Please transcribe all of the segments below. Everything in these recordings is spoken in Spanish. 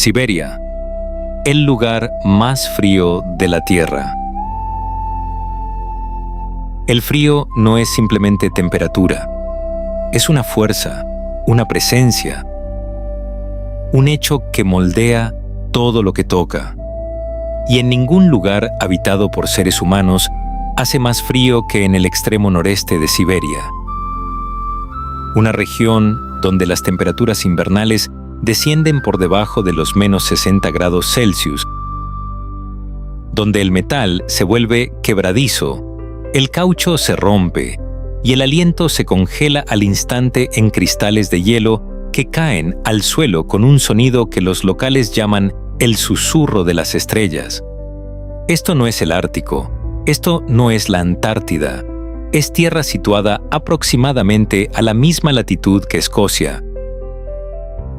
Siberia, el lugar más frío de la Tierra. El frío no es simplemente temperatura, es una fuerza, una presencia, un hecho que moldea todo lo que toca. Y en ningún lugar habitado por seres humanos hace más frío que en el extremo noreste de Siberia. Una región donde las temperaturas invernales descienden por debajo de los menos 60 grados Celsius, donde el metal se vuelve quebradizo, el caucho se rompe y el aliento se congela al instante en cristales de hielo que caen al suelo con un sonido que los locales llaman el susurro de las estrellas. Esto no es el Ártico, esto no es la Antártida, es tierra situada aproximadamente a la misma latitud que Escocia,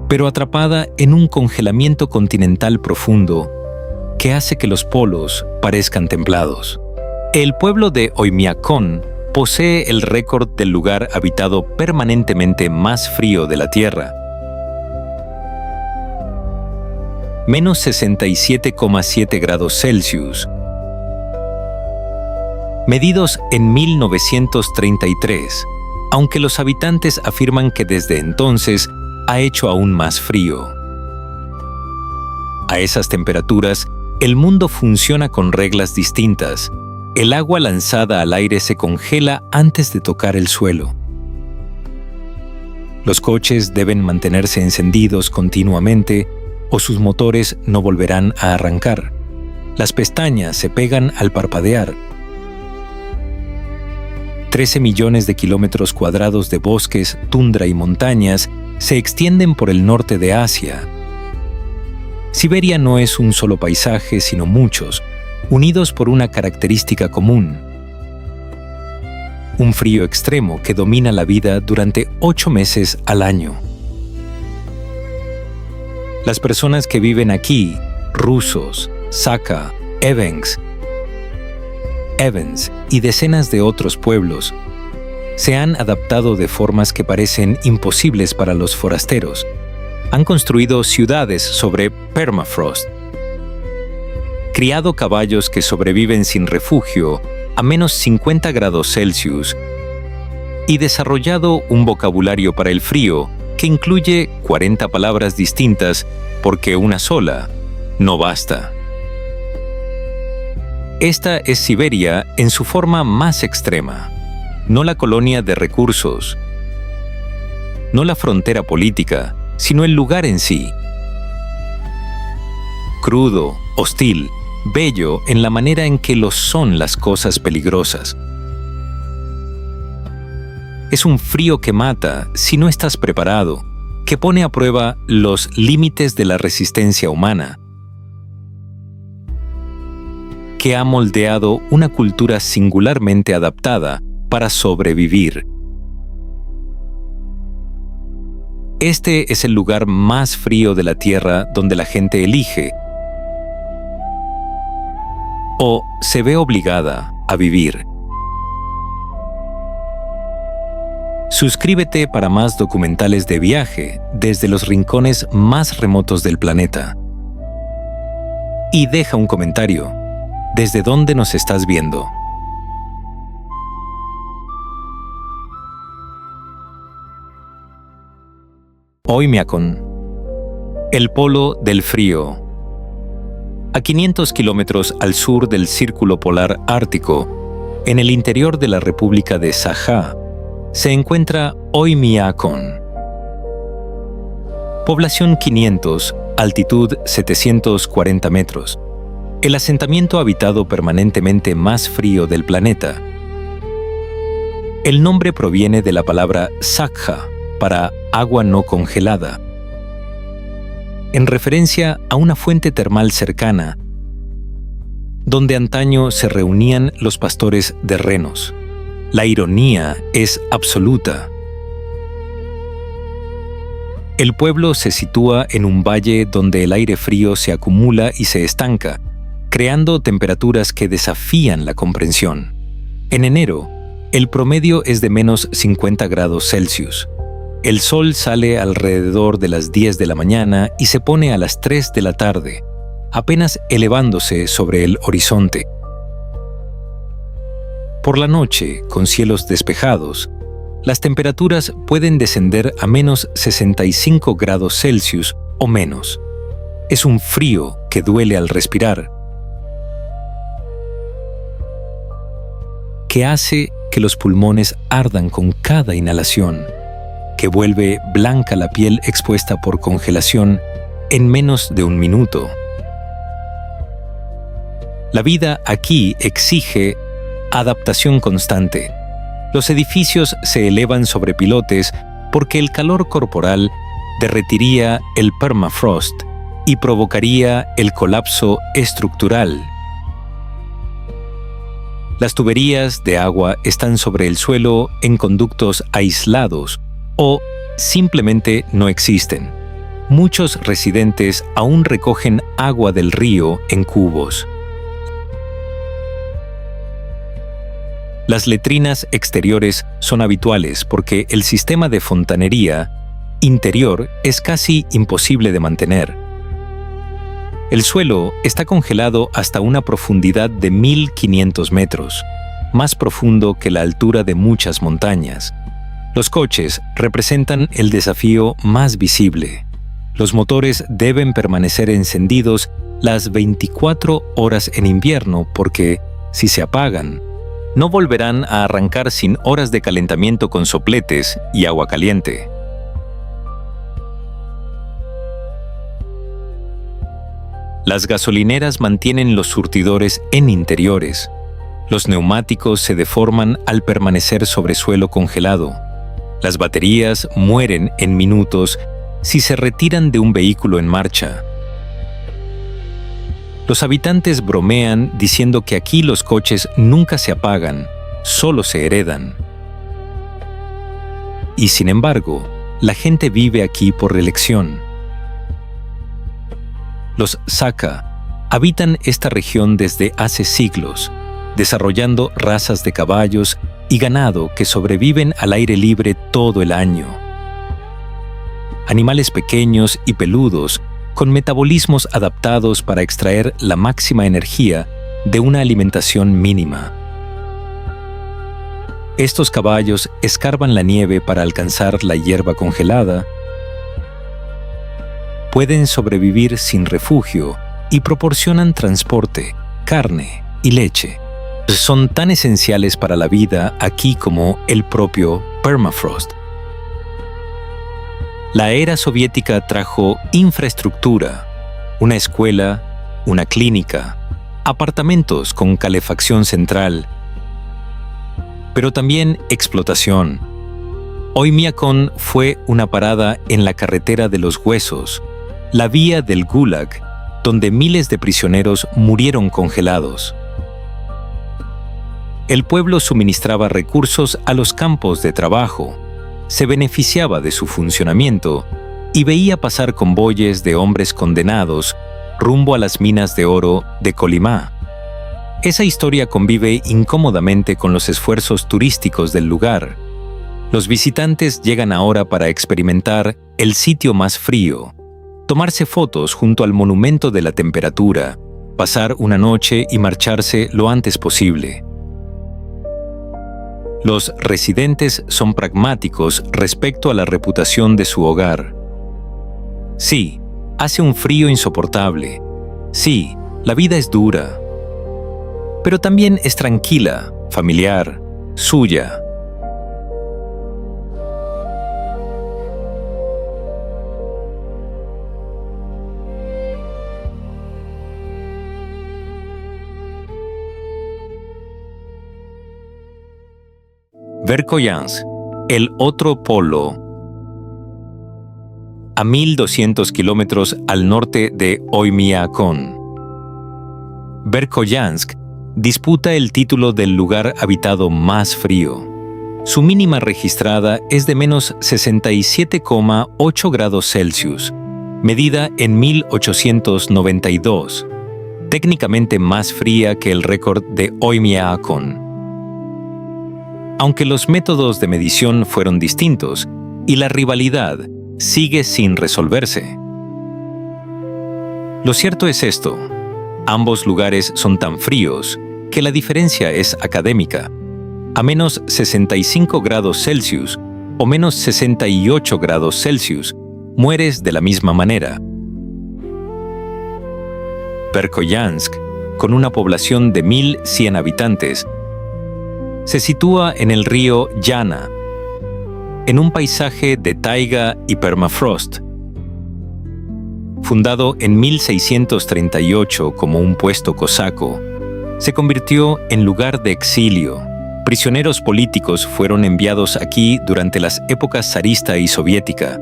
pero atrapada en un congelamiento continental profundo que hace que los polos parezcan templados. El pueblo de Oymyakon posee el récord del lugar habitado permanentemente más frío de la Tierra. Menos 67,7 grados Celsius, medidos en 1933, aunque los habitantes afirman que desde entonces ha hecho aún más frío. A esas temperaturas, el mundo funciona con reglas distintas. El agua lanzada al aire se congela antes de tocar el suelo. Los coches deben mantenerse encendidos continuamente o sus motores no volverán a arrancar. Las pestañas se pegan al parpadear. 13 millones de kilómetros cuadrados de bosques, tundra y montañas se extienden por el norte de Asia. Siberia no es un solo paisaje, sino muchos, unidos por una característica común: un frío extremo que domina la vida durante 8 meses al año. Las personas que viven aquí, rusos, Sakha, Evans y decenas de otros pueblos, se han adaptado de formas que parecen imposibles para los forasteros. Han construido ciudades sobre permafrost, criado caballos que sobreviven sin refugio a menos 50 grados Celsius y desarrollado un vocabulario para el frío que incluye 40 palabras distintas porque una sola no basta. Esta es Siberia en su forma más extrema, no la colonia de recursos, no la frontera política, sino el lugar en sí. Crudo, hostil, bello en la manera en que lo son las cosas peligrosas. Es un frío que mata si no estás preparado, que pone a prueba los límites de la resistencia humana, que ha moldeado una cultura singularmente adaptada para sobrevivir. Este es el lugar más frío de la Tierra donde la gente elige o se ve obligada a vivir. Suscríbete para más documentales de viaje desde los rincones más remotos del planeta. Y deja un comentario. ¿Desde dónde nos estás viendo? Oymyakon, el polo del frío. A 500 kilómetros al sur del Círculo Polar Ártico, en el interior de la República de Sajá, se encuentra Oymyakon. Población 500, altitud 740 metros. El asentamiento habitado permanentemente más frío del planeta. El nombre proviene de la palabra sakha, para agua no congelada, en referencia a una fuente termal cercana, donde antaño se reunían los pastores de renos. La ironía es absoluta. El pueblo se sitúa en un valle donde el aire frío se acumula y se estanca, creando temperaturas que desafían la comprensión. En enero, el promedio es de menos 50 grados Celsius. El sol sale alrededor de las 10 de la mañana y se pone a las 3 de la tarde, apenas elevándose sobre el horizonte. Por la noche, con cielos despejados, las temperaturas pueden descender a menos 65 grados Celsius o menos. Es un frío que duele al respirar, que hace que los pulmones ardan con cada inhalación, que vuelve blanca la piel expuesta por congelación en menos de un minuto. La vida aquí exige adaptación constante. Los edificios se elevan sobre pilotes porque el calor corporal derretiría el permafrost y provocaría el colapso estructural. Las tuberías de agua están sobre el suelo en conductos aislados o simplemente no existen. Muchos residentes aún recogen agua del río en cubos. Las letrinas exteriores son habituales porque el sistema de fontanería interior es casi imposible de mantener. El suelo está congelado hasta una profundidad de 1.500 metros, más profundo que la altura de muchas montañas. Los coches representan el desafío más visible. Los motores deben permanecer encendidos las 24 horas en invierno porque, si se apagan, no volverán a arrancar sin horas de calentamiento con sopletes y agua caliente. Las gasolineras mantienen los surtidores en interiores. Los neumáticos se deforman al permanecer sobre suelo congelado. Las baterías mueren en minutos si se retiran de un vehículo en marcha. Los habitantes bromean diciendo que aquí los coches nunca se apagan, solo se heredan. Y sin embargo, la gente vive aquí por elección. Los Saka habitan esta región desde hace siglos, desarrollando razas de caballos y ganado que sobreviven al aire libre todo el año. Animales pequeños y peludos con metabolismos adaptados para extraer la máxima energía de una alimentación mínima. Estos caballos escarban la nieve para alcanzar la hierba congelada, pueden sobrevivir sin refugio y proporcionan transporte, carne y leche. Son tan esenciales para la vida aquí como el propio permafrost. La era soviética trajo infraestructura, una escuela, una clínica, apartamentos con calefacción central, pero también explotación. Oymyakon fue una parada en la carretera de los huesos, la vía del Gulag, donde miles de prisioneros murieron congelados. El pueblo suministraba recursos a los campos de trabajo, se beneficiaba de su funcionamiento y veía pasar convoyes de hombres condenados rumbo a las minas de oro de Kolimá. Esa historia convive incómodamente con los esfuerzos turísticos del lugar. Los visitantes llegan ahora para experimentar el sitio más frío, tomarse fotos junto al monumento de la temperatura, pasar una noche y marcharse lo antes posible. Los residentes son pragmáticos respecto a la reputación de su hogar. Sí, hace un frío insoportable. Sí, la vida es dura. Pero también es tranquila, familiar, suya. Verkhoyansk, el otro polo, a 1.200 kilómetros al norte de Oymyakon. Verkhoyansk disputa el título del lugar habitado más frío. Su mínima registrada es de menos 67,8 grados Celsius, medida en 1892, técnicamente más fría que el récord de Oymyakon. Aunque los métodos de medición fueron distintos, y la rivalidad sigue sin resolverse. Lo cierto es esto: ambos lugares son tan fríos que la diferencia es académica. A menos 65 grados Celsius o menos 68 grados Celsius, mueres de la misma manera. Verkhoyansk, con una población de 1.100 habitantes, se sitúa en el río Yana, en un paisaje de taiga y permafrost. Fundado en 1638 como un puesto cosaco, se convirtió en lugar de exilio. Prisioneros políticos fueron enviados aquí durante las épocas zarista y soviética.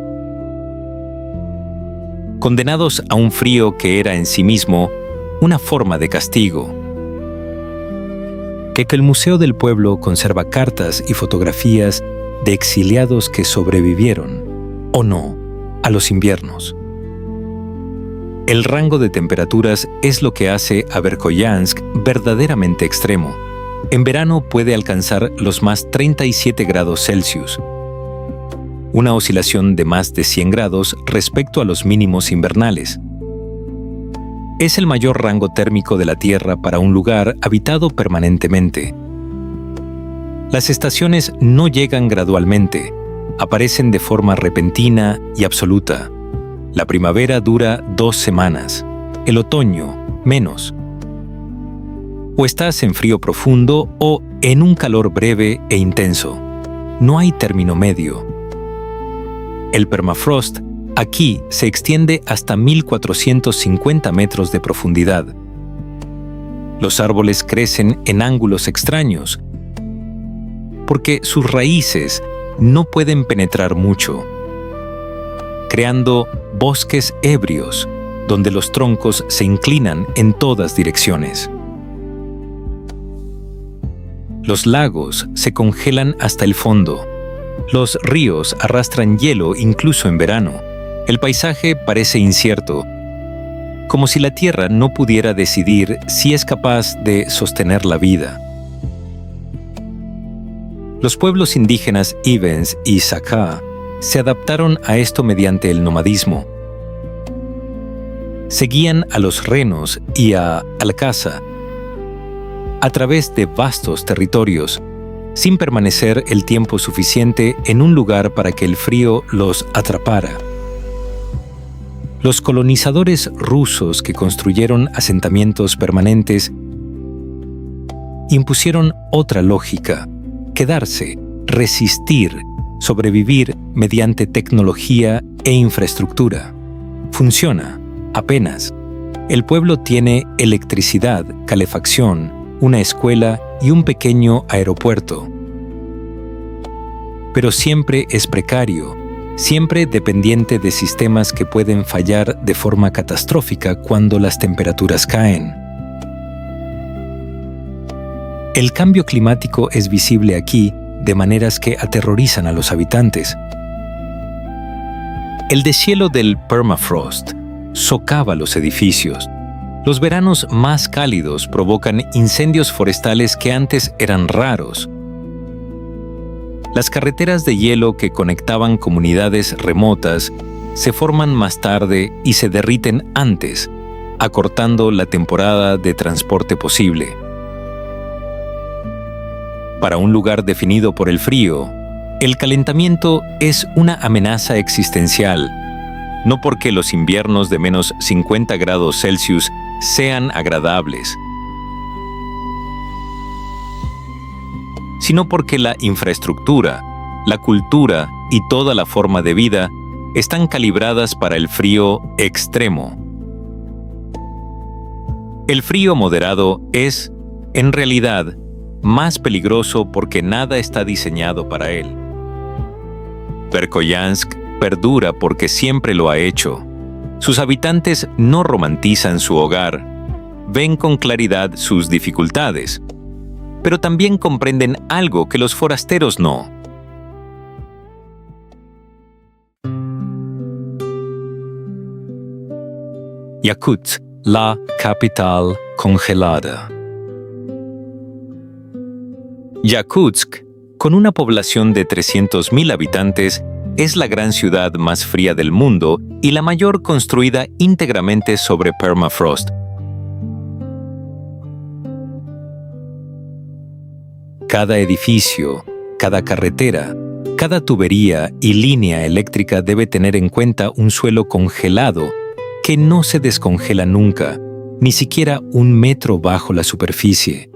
Condenados a un frío que era en sí mismo una forma de castigo. Que el Museo del Pueblo conserva cartas y fotografías de exiliados que sobrevivieron, o no, a los inviernos. El rango de temperaturas es lo que hace a Verkhoyansk verdaderamente extremo. En verano puede alcanzar los más 37 grados Celsius, una oscilación de más de 100 grados respecto a los mínimos invernales. Es el mayor rango térmico de la Tierra para un lugar habitado permanentemente. Las estaciones no llegan gradualmente, aparecen de forma repentina y absoluta. La primavera dura 2 semanas, el otoño menos. O estás en frío profundo o en un calor breve e intenso. No hay término medio. El permafrost aquí se extiende hasta 1.450 metros de profundidad. Los árboles crecen en ángulos extraños, porque sus raíces no pueden penetrar mucho, creando bosques ebrios, donde los troncos se inclinan en todas direcciones. Los lagos se congelan hasta el fondo. Los ríos arrastran hielo incluso en verano. El paisaje parece incierto, como si la Tierra no pudiera decidir si es capaz de sostener la vida. Los pueblos indígenas Ivens y Sakha se adaptaron a esto mediante el nomadismo. Seguían a los renos y a la caza a través de vastos territorios, sin permanecer el tiempo suficiente en un lugar para que el frío los atrapara. Los colonizadores rusos que construyeron asentamientos permanentes impusieron otra lógica: quedarse, resistir, sobrevivir mediante tecnología e infraestructura. Funciona, apenas. El pueblo tiene electricidad, calefacción, una escuela y un pequeño aeropuerto. Pero siempre es precario, siempre dependiente de sistemas que pueden fallar de forma catastrófica cuando las temperaturas caen. El cambio climático es visible aquí de maneras que aterrorizan a los habitantes. El deshielo del permafrost socava los edificios. Los veranos más cálidos provocan incendios forestales que antes eran raros. Las carreteras de hielo que conectaban comunidades remotas se forman más tarde y se derriten antes, acortando la temporada de transporte posible. Para un lugar definido por el frío, el calentamiento es una amenaza existencial, no porque los inviernos de menos 50 grados Celsius sean agradables, sino porque la infraestructura, la cultura y toda la forma de vida están calibradas para el frío extremo. El frío moderado es, en realidad, más peligroso porque nada está diseñado para él. Verkhoyansk perdura porque siempre lo ha hecho. Sus habitantes no romantizan su hogar, ven con claridad sus dificultades, pero también comprenden algo que los forasteros no. Yakutsk, la capital congelada. Yakutsk, con una población de 300.000 habitantes, Es la gran ciudad más fría del mundo y la mayor construida íntegramente sobre permafrost. Cada edificio, cada carretera, cada tubería y línea eléctrica debe tener en cuenta un suelo congelado que no se descongela nunca, ni siquiera 1 metro bajo la superficie.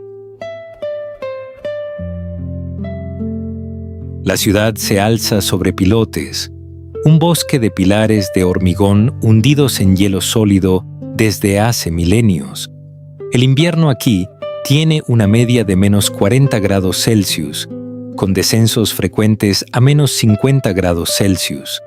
La ciudad se alza sobre pilotes, un bosque de pilares de hormigón hundidos en hielo sólido desde hace milenios. El invierno aquí tiene una media de menos 40 grados Celsius, con descensos frecuentes a menos 50 grados Celsius.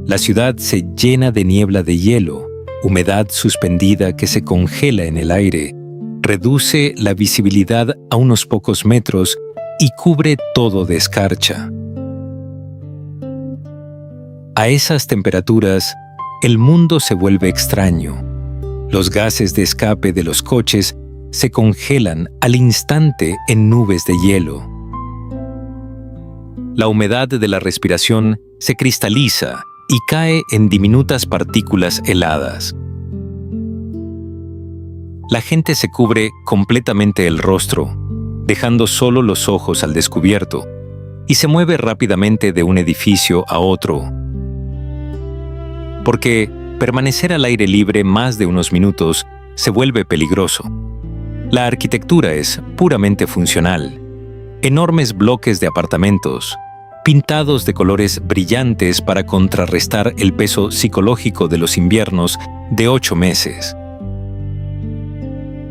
La ciudad se llena de niebla de hielo, humedad suspendida que se congela en el aire, reduce la visibilidad a unos pocos metros y cubre todo de escarcha. A esas temperaturas, el mundo se vuelve extraño. Los gases de escape de los coches se congelan al instante en nubes de hielo. La humedad de la respiración se cristaliza y cae en diminutas partículas heladas. La gente se cubre completamente el rostro, dejando solo los ojos al descubierto, y se mueve rápidamente de un edificio a otro. Porque permanecer al aire libre más de unos minutos se vuelve peligroso. La arquitectura es puramente funcional. Enormes bloques de apartamentos, pintados de colores brillantes para contrarrestar el peso psicológico de los inviernos de 8 meses.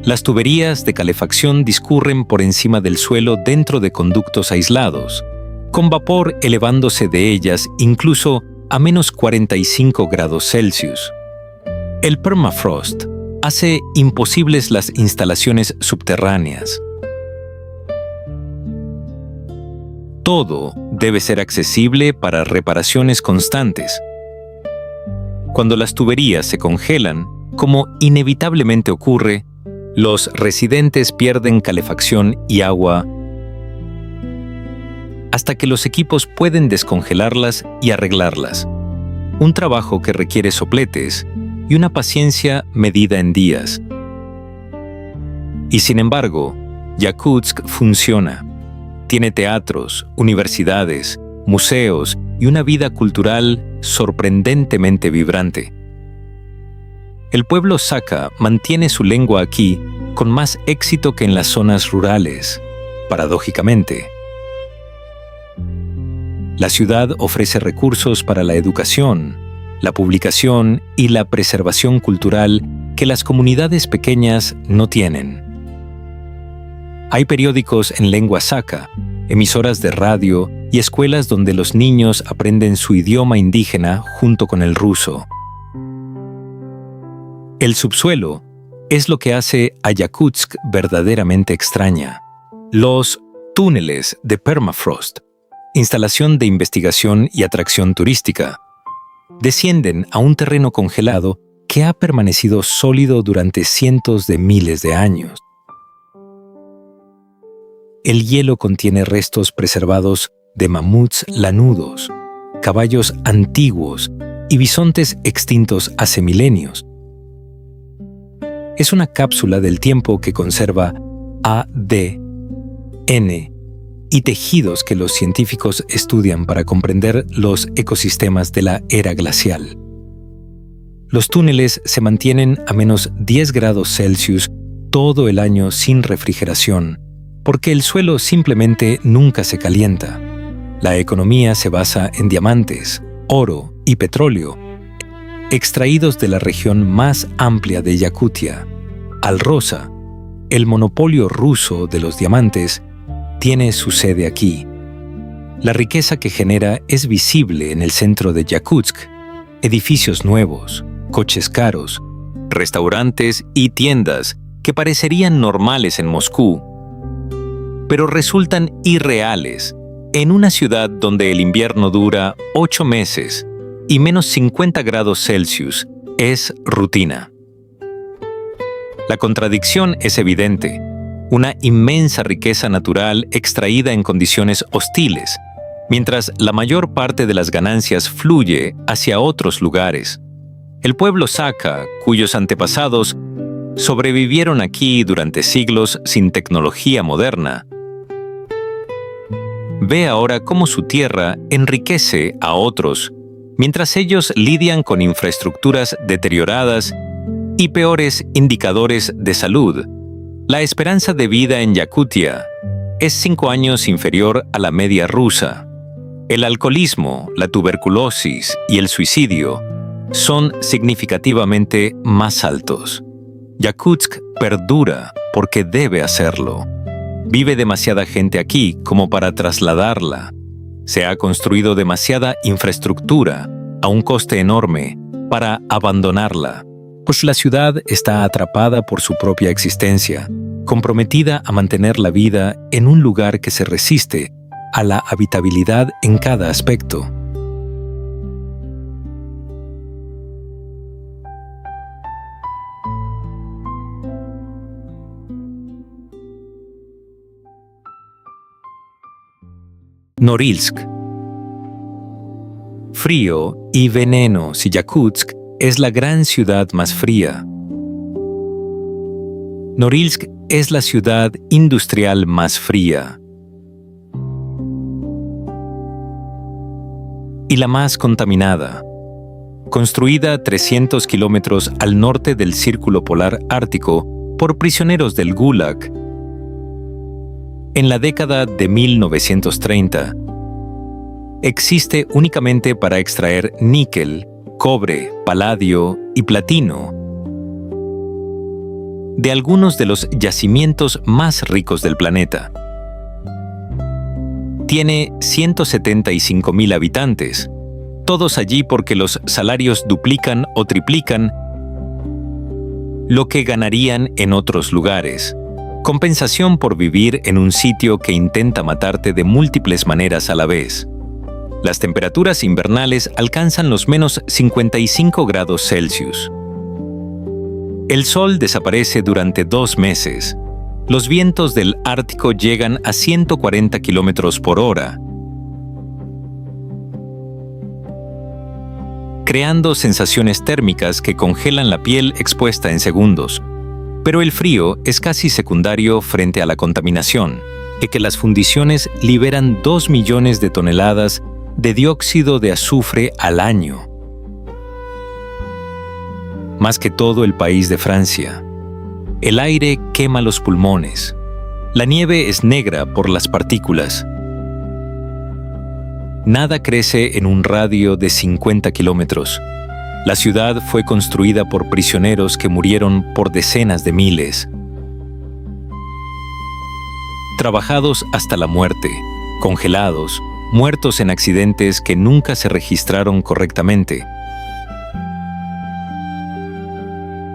Las tuberías de calefacción discurren por encima del suelo dentro de conductos aislados, con vapor elevándose de ellas incluso a menos 45 grados Celsius. El permafrost hace imposibles las instalaciones subterráneas. Todo debe ser accesible para reparaciones constantes. Cuando las tuberías se congelan, como inevitablemente ocurre, los residentes pierden calefacción y agua hasta que los equipos pueden descongelarlas y arreglarlas. Un trabajo que requiere sopletes y una paciencia medida en días. Y sin embargo, Yakutsk funciona. Tiene teatros, universidades, museos y una vida cultural sorprendentemente vibrante. El pueblo Sakha mantiene su lengua aquí con más éxito que en las zonas rurales, paradójicamente. La ciudad ofrece recursos para la educación, la publicación y la preservación cultural que las comunidades pequeñas no tienen. Hay periódicos en lengua Sakha, emisoras de radio y escuelas donde los niños aprenden su idioma indígena junto con el ruso. El subsuelo es lo que hace a Yakutsk verdaderamente extraña. Los túneles de permafrost, instalación de investigación y atracción turística, descienden a un terreno congelado que ha permanecido sólido durante cientos de miles de años. El hielo contiene restos preservados de mamuts lanudos, caballos antiguos y bisontes extintos hace milenios. Es una cápsula del tiempo que conserva ADN y tejidos que los científicos estudian para comprender los ecosistemas de la era glacial. Los túneles se mantienen a menos 10 grados Celsius todo el año sin refrigeración, porque el suelo simplemente nunca se calienta. La economía se basa en diamantes, oro y petróleo, extraídos de la región más amplia de Yakutia. Alrosa, el monopolio ruso de los diamantes, tiene su sede aquí. La riqueza que genera es visible en el centro de Yakutsk: edificios nuevos, coches caros, restaurantes y tiendas que parecerían normales en Moscú, pero resultan irreales en una ciudad donde el invierno dura 8 meses y menos 50 grados Celsius es rutina. La contradicción es evidente: una inmensa riqueza natural extraída en condiciones hostiles, mientras la mayor parte de las ganancias fluye hacia otros lugares. El pueblo Sakha, cuyos antepasados sobrevivieron aquí durante siglos sin tecnología moderna, ve ahora cómo su tierra enriquece a otros, mientras ellos lidian con infraestructuras deterioradas y peores indicadores de salud. La esperanza de vida en Yakutia es 5 años inferior a la media rusa. El alcoholismo, la tuberculosis y el suicidio son significativamente más altos. Yakutsk perdura porque debe hacerlo. Vive demasiada gente aquí como para trasladarla. Se ha construido demasiada infraestructura a un coste enorme para abandonarla, pues la ciudad está atrapada por su propia existencia, comprometida a mantener la vida en un lugar que se resiste a la habitabilidad en cada aspecto. Norilsk. Frío y veneno si Yakutsk es la gran ciudad más fría. Norilsk es la ciudad industrial más fría y la más contaminada. Construida 300 kilómetros al norte del Círculo Polar Ártico por prisioneros del Gulag, en la década de 1930, existe únicamente para extraer níquel, cobre, paladio y platino de algunos de los yacimientos más ricos del planeta. Tiene 175.000 habitantes, todos allí porque los salarios duplican o triplican lo que ganarían en otros lugares. Compensación por vivir en un sitio que intenta matarte de múltiples maneras a la vez. Las temperaturas invernales alcanzan los menos 55 grados Celsius. El sol desaparece durante 2 meses. Los vientos del Ártico llegan a 140 kilómetros por hora, creando sensaciones térmicas que congelan la piel expuesta en segundos. Pero el frío es casi secundario frente a la contaminación, ya que las fundiciones liberan 2 millones de toneladas de dióxido de azufre al año. Más que todo el país de Francia. El aire quema los pulmones. La nieve es negra por las partículas. Nada crece en un radio de 50 kilómetros. La ciudad fue construida por prisioneros que murieron por decenas de miles. Trabajados hasta la muerte, congelados, muertos en accidentes que nunca se registraron correctamente.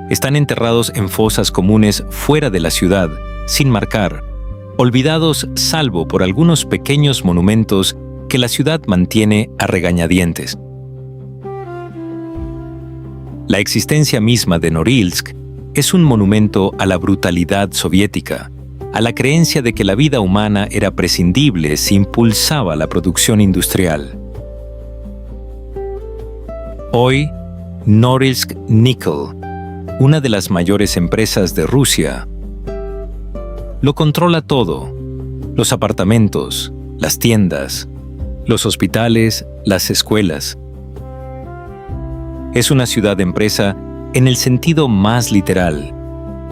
Están enterrados en fosas comunes fuera de la ciudad, sin marcar, olvidados salvo por algunos pequeños monumentos que la ciudad mantiene a regañadientes. La existencia misma de Norilsk es un monumento a la brutalidad soviética, a la creencia de que la vida humana era prescindible si impulsaba la producción industrial. Hoy, Norilsk Nickel, una de las mayores empresas de Rusia, lo controla todo: los apartamentos, las tiendas, los hospitales, las escuelas. Es una ciudad-empresa en el sentido más literal.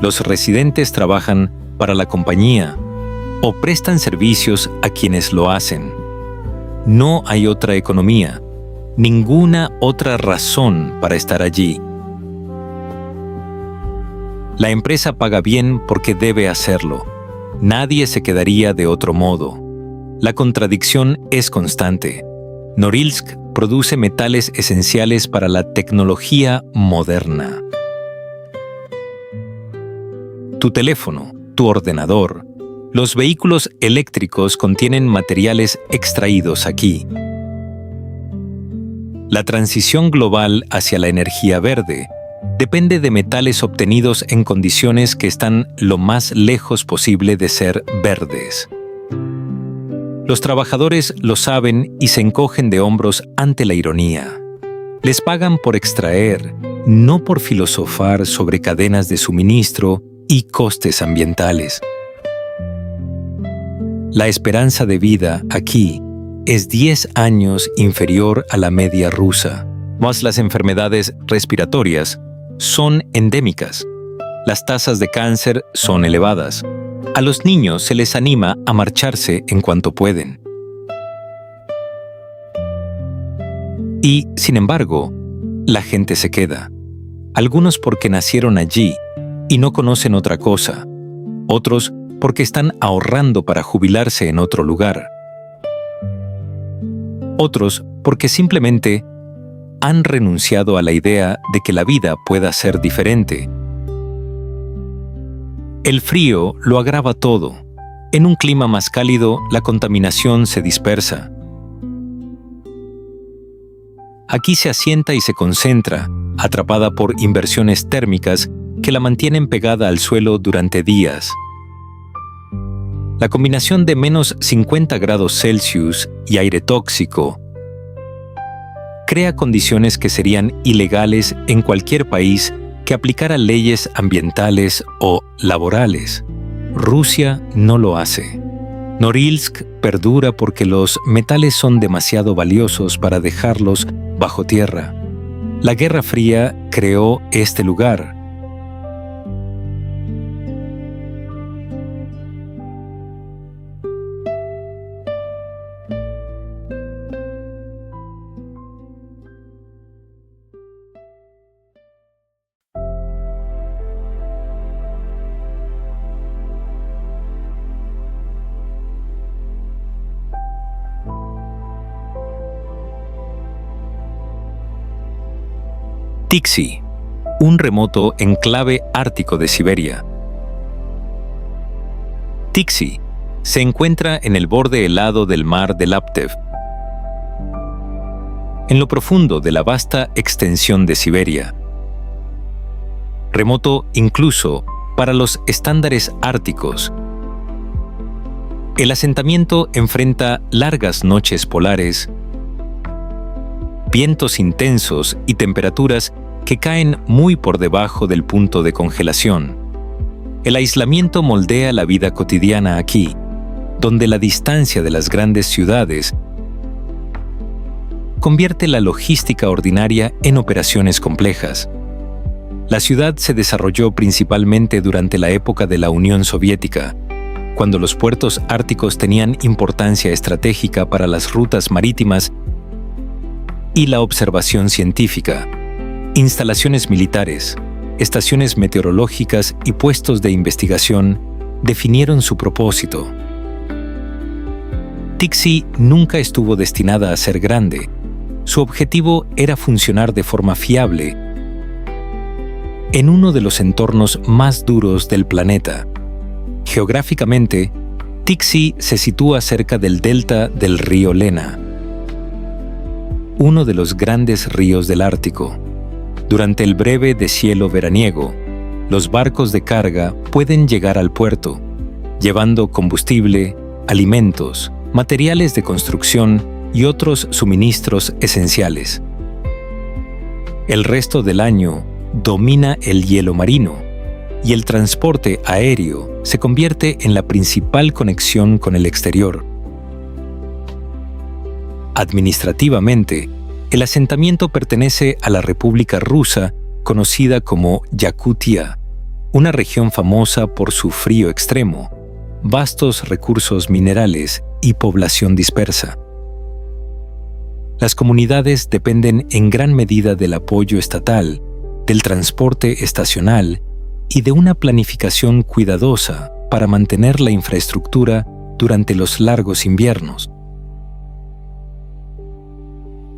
Los residentes trabajan para la compañía o prestan servicios a quienes lo hacen. No hay otra economía, ninguna otra razón para estar allí. La empresa paga bien porque debe hacerlo. Nadie se quedaría de otro modo. La contradicción es constante. Norilsk produce metales esenciales para la tecnología moderna. Tu teléfono, tu ordenador, los vehículos eléctricos contienen materiales extraídos aquí. La transición global hacia la energía verde depende de metales obtenidos en condiciones que están lo más lejos posible de ser verdes. Los trabajadores lo saben y se encogen de hombros ante la ironía. Les pagan por extraer, no por filosofar sobre cadenas de suministro y costes ambientales. La esperanza de vida aquí es 10 años inferior a la media rusa, mas las enfermedades respiratorias son endémicas. Las tasas de cáncer son elevadas. A los niños se les anima a marcharse en cuanto pueden. Y, sin embargo, la gente se queda. Algunos porque nacieron allí y no conocen otra cosa. Otros porque están ahorrando para jubilarse en otro lugar. Otros porque simplemente han renunciado a la idea de que la vida pueda ser diferente. El frío lo agrava todo. En un clima más cálido, la contaminación se dispersa. Aquí se asienta y se concentra, atrapada por inversiones térmicas que la mantienen pegada al suelo durante días. La combinación de menos 50 grados Celsius y aire tóxico crea condiciones que serían ilegales en cualquier país que aplicara leyes ambientales o laborales. Rusia no lo hace. Norilsk perdura porque los metales son demasiado valiosos para dejarlos bajo tierra. La Guerra Fría creó este lugar. Tixi, un remoto enclave ártico de Siberia. Tixi se encuentra en el borde helado del mar de Laptev, en lo profundo de la vasta extensión de Siberia. Remoto incluso para los estándares árticos. El asentamiento enfrenta largas noches polares, vientos intensos y temperaturas que caen muy por debajo del punto de congelación. El aislamiento moldea la vida cotidiana aquí, donde la distancia de las grandes ciudades convierte la logística ordinaria en operaciones complejas. La ciudad se desarrolló principalmente durante la época de la Unión Soviética, cuando los puertos árticos tenían importancia estratégica para las rutas marítimas y la observación científica. Instalaciones militares, estaciones meteorológicas y puestos de investigación definieron su propósito. Tixi nunca estuvo destinada a ser grande. Su objetivo era funcionar de forma fiable en uno de los entornos más duros del planeta. Geográficamente, Tixi se sitúa cerca del delta del río Lena, uno de los grandes ríos del Ártico. Durante el breve deshielo veraniego, los barcos de carga pueden llegar al puerto, llevando combustible, alimentos, materiales de construcción y otros suministros esenciales. El resto del año domina el hielo marino, y el transporte aéreo se convierte en la principal conexión con el exterior. Administrativamente, el asentamiento pertenece a la República Rusa, conocida como Yakutia, una región famosa por su frío extremo, vastos recursos minerales y población dispersa. Las comunidades dependen en gran medida del apoyo estatal, del transporte estacional y de una planificación cuidadosa para mantener la infraestructura durante los largos inviernos.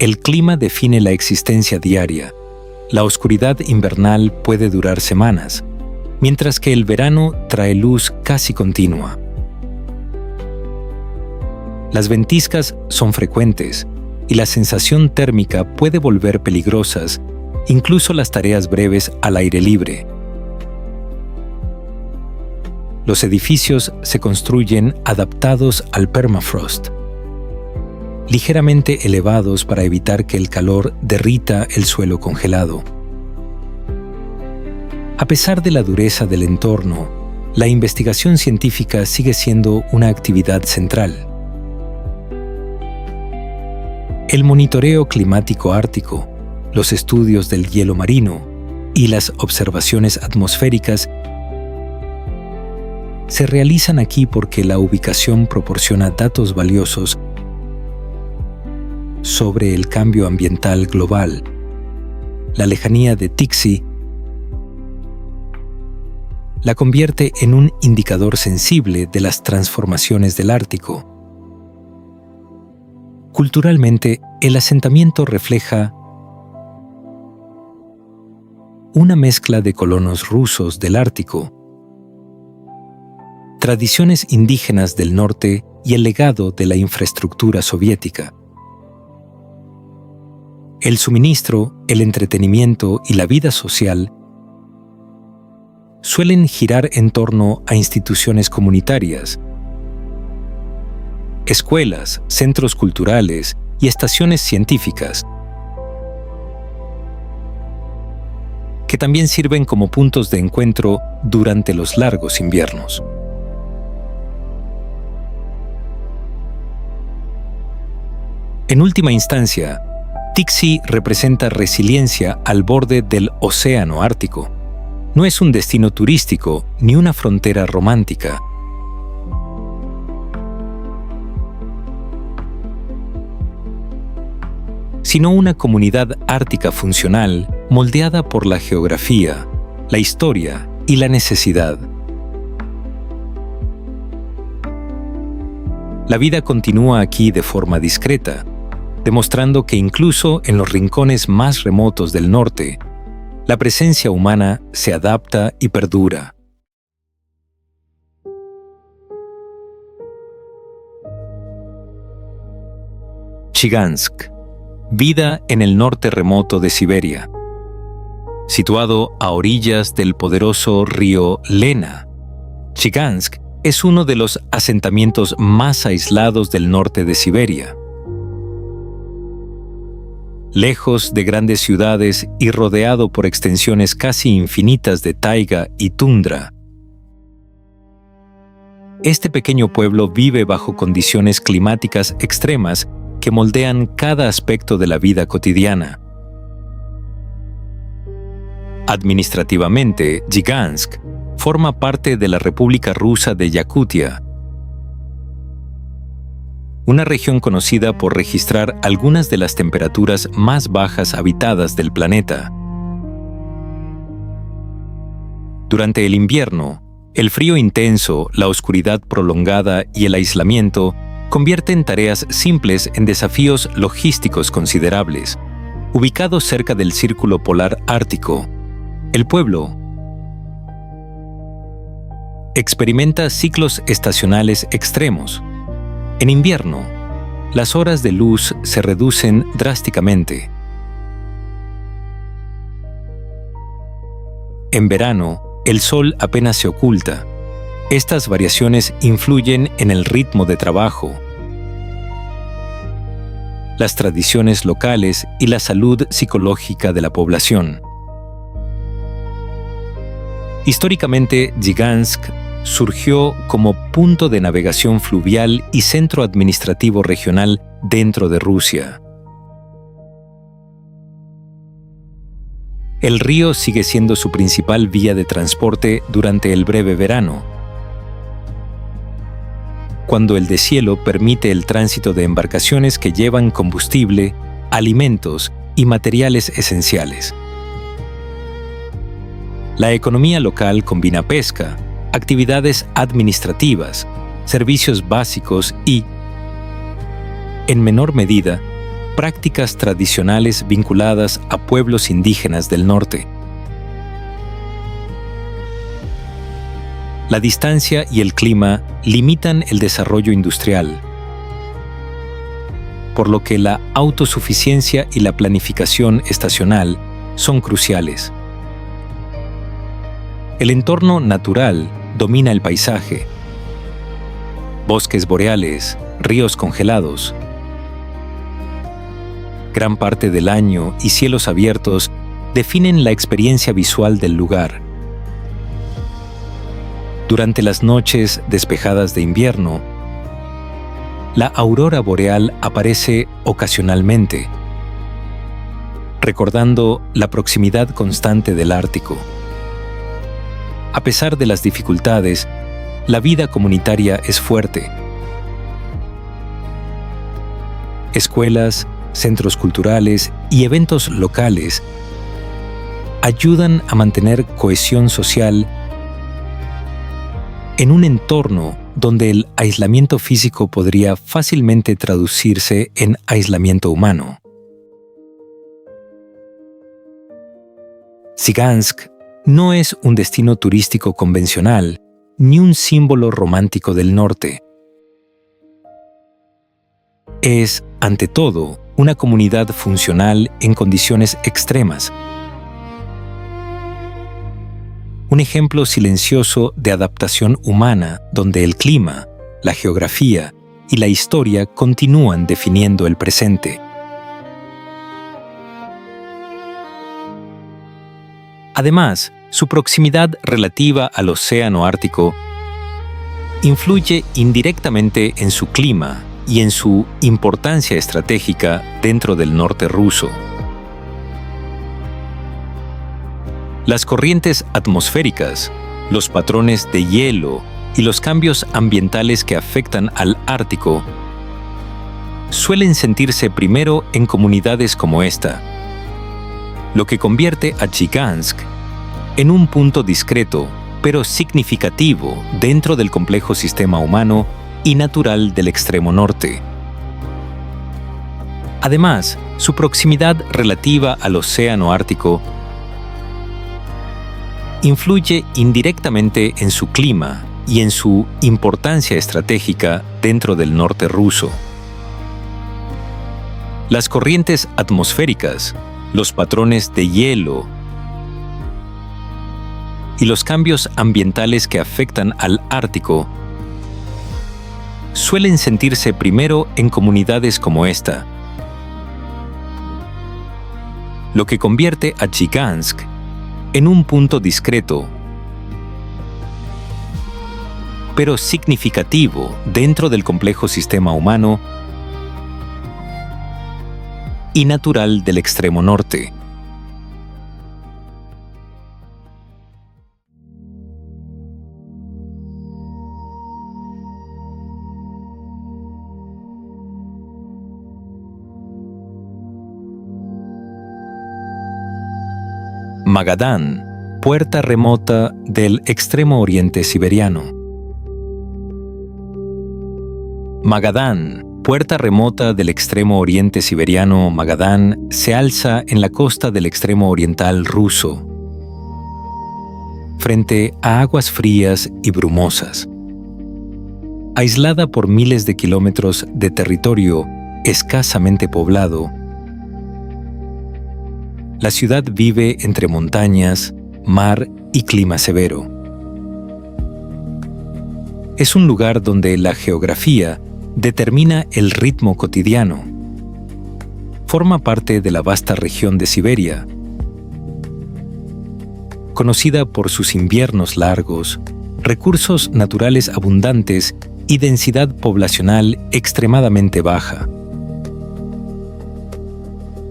El clima define la existencia diaria. La oscuridad invernal puede durar semanas, mientras que el verano trae luz casi continua. Las ventiscas son frecuentes y la sensación térmica puede volver peligrosas incluso las tareas breves al aire libre. Los edificios se construyen adaptados al permafrost, ligeramente elevados para evitar que el calor derrita el suelo congelado. A pesar de la dureza del entorno, la investigación científica sigue siendo una actividad central. El monitoreo climático ártico, los estudios del hielo marino y las observaciones atmosféricas se realizan aquí porque la ubicación proporciona datos valiosos sobre el cambio ambiental global. La lejanía de Tixi la convierte en un indicador sensible de las transformaciones del Ártico. Culturalmente, el asentamiento refleja una mezcla de colonos rusos del Ártico, tradiciones indígenas del norte y el legado de la infraestructura soviética. El suministro, el entretenimiento y la vida social suelen girar en torno a instituciones comunitarias, escuelas, centros culturales y estaciones científicas, que también sirven como puntos de encuentro durante los largos inviernos. En última instancia, Tixi representa resiliencia al borde del Océano Ártico. No es un destino turístico ni una frontera romántica. Sino una comunidad ártica funcional moldeada por la geografía, la historia y la necesidad. La vida continúa aquí de forma discreta, demostrando que incluso en los rincones más remotos del norte, la presencia humana se adapta y perdura. Chigansk, vida en el norte remoto de Siberia. Situado a orillas del poderoso río Lena, Chigansk es uno de los asentamientos más aislados del norte de Siberia. Lejos de grandes ciudades y rodeado por extensiones casi infinitas de taiga y tundra, este pequeño pueblo vive bajo condiciones climáticas extremas que moldean cada aspecto de la vida cotidiana. Administrativamente, Gigansk forma parte de la República Rusa de Yakutia, una región conocida por registrar algunas de las temperaturas más bajas habitadas del planeta. Durante el invierno, el frío intenso, la oscuridad prolongada y el aislamiento convierten tareas simples en desafíos logísticos considerables. Ubicado cerca del Círculo Polar Ártico, el pueblo experimenta ciclos estacionales extremos. En invierno, las horas de luz se reducen drásticamente. En verano, el sol apenas se oculta. Estas variaciones influyen en el ritmo de trabajo, las tradiciones locales y la salud psicológica de la población. Históricamente, Gigansk surgió como punto de navegación fluvial y centro administrativo regional dentro de Rusia. El río sigue siendo su principal vía de transporte durante el breve verano, cuando el deshielo permite el tránsito de embarcaciones que llevan combustible, alimentos y materiales esenciales. La economía local combina pesca, actividades administrativas, servicios básicos y, en menor medida, prácticas tradicionales vinculadas a pueblos indígenas del norte. La distancia y el clima limitan el desarrollo industrial, por lo que la autosuficiencia y la planificación estacional son cruciales. El entorno natural domina el paisaje. Bosques boreales, ríos congelados, gran parte del año y cielos abiertos definen la experiencia visual del lugar. Durante las noches despejadas de invierno, la aurora boreal aparece ocasionalmente, recordando la proximidad constante del Ártico. A pesar de las dificultades, la vida comunitaria es fuerte. Escuelas, centros culturales y eventos locales ayudan a mantener cohesión social en un entorno donde el aislamiento físico podría fácilmente traducirse en aislamiento humano. Sigansk no es un destino turístico convencional ni un símbolo romántico del norte. Es, ante todo, una comunidad funcional en condiciones extremas. Un ejemplo silencioso de adaptación humana donde el clima, la geografía y la historia continúan definiendo el presente. Además, su proximidad relativa al océano Ártico influye indirectamente en su clima y en su importancia estratégica dentro del norte ruso. Las corrientes atmosféricas, los patrones de hielo y los cambios ambientales que afectan al Ártico suelen sentirse primero en comunidades como esta, lo que convierte a Chigansk en un punto discreto pero significativo dentro del complejo sistema humano y natural del extremo norte. Además, su proximidad relativa al océano Ártico influye indirectamente en su clima y en su importancia estratégica dentro del norte ruso. Las corrientes atmosféricas, los patrones de hielo y los cambios ambientales que afectan al Ártico suelen sentirse primero en comunidades como esta, lo que convierte a Chigansk en un punto discreto pero significativo dentro del complejo sistema humano y natural del extremo norte. Magadán, puerta remota del extremo oriente siberiano. Magadán, puerta remota del extremo oriente siberiano. Magadán se alza en la costa del extremo oriental ruso, frente a aguas frías y brumosas. Aislada por miles de kilómetros de territorio escasamente poblado, la ciudad vive entre montañas, mar y clima severo. Es un lugar donde la geografía determina el ritmo cotidiano. Forma parte de la vasta región de Siberia, conocida por sus inviernos largos, recursos naturales abundantes y densidad poblacional extremadamente baja.